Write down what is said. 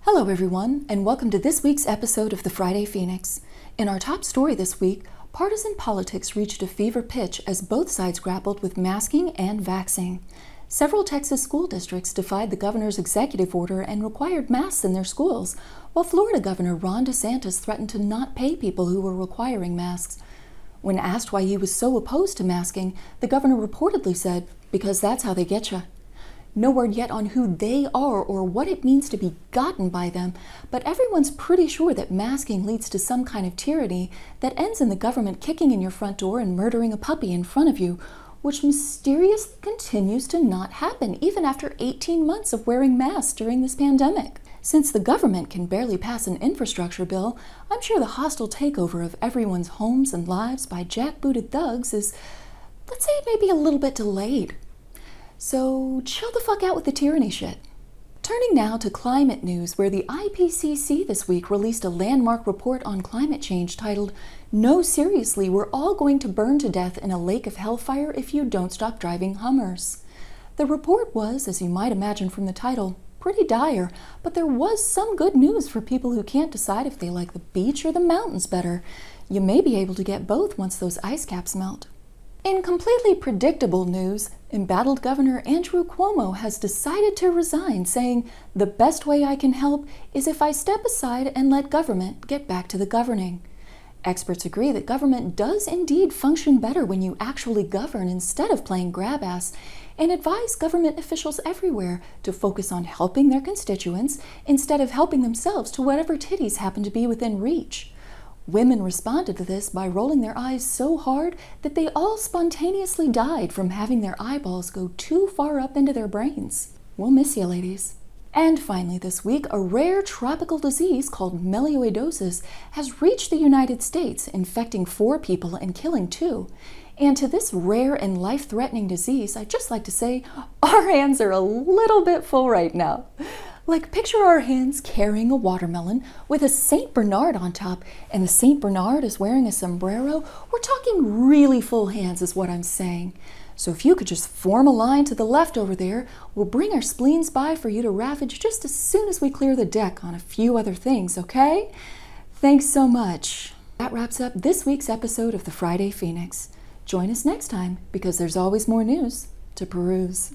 Hello everyone, and welcome to this week's episode of the Friday Fenix. In our top story this week, partisan politics reached a fever pitch as both sides grappled with masking and vaxxing. Several Texas school districts defied the governor's executive order and required masks in their schools, while Florida Governor Ron DeSantis threatened to not pay people who were requiring masks. When asked why he was so opposed to masking, the governor reportedly said, "Because that's how they get you." No word yet on who they are or what it means to be gotten by them, but everyone's pretty sure that masking leads to some kind of tyranny that ends in the government kicking in your front door and murdering a puppy in front of you, which mysteriously continues to not happen even after 18 months of wearing masks during this pandemic. Since the government can barely pass an infrastructure bill, I'm sure the hostile takeover of everyone's homes and lives by jackbooted thugs is, let's say, maybe a little bit delayed. So chill the fuck out with the tyranny shit. Turning now to climate news, where the IPCC this week released a landmark report on climate change titled, "No, seriously, we're all going to burn to death in a lake of hellfire if you don't stop driving Hummers." The report was, as you might imagine from the title, pretty dire, but there was some good news for people who can't decide if they like the beach or the mountains better. You may be able to get both once those ice caps melt. In completely predictable news, embattled Governor Andrew Cuomo has decided to resign, saying, "The best way I can help is if I step aside and let government get back to the governing." Experts agree that government does indeed function better when you actually govern instead of playing grab-ass, and advise government officials everywhere to focus on helping their constituents instead of helping themselves to whatever titties happen to be within reach. Women responded to this by rolling their eyes so hard that they all spontaneously died from having their eyeballs go too far up into their brains. We'll miss you, ladies. And finally this week, a rare tropical disease called melioidosis has reached the United States, infecting 4 people and killing 2. And to this rare and life-threatening disease, I'd just like to say, our hands are a little bit full right now. Like, picture our hands carrying a watermelon with a St. Bernard on top, and the St. Bernard is wearing a sombrero. We're talking really full hands is what I'm saying. So if you could just form a line to the left over there, we'll bring our spleens by for you to ravage just as soon as we clear the deck on a few other things, okay? Thanks so much. That wraps up this week's episode of the Friday Fenix. Join us next time, because there's always more news to peruse.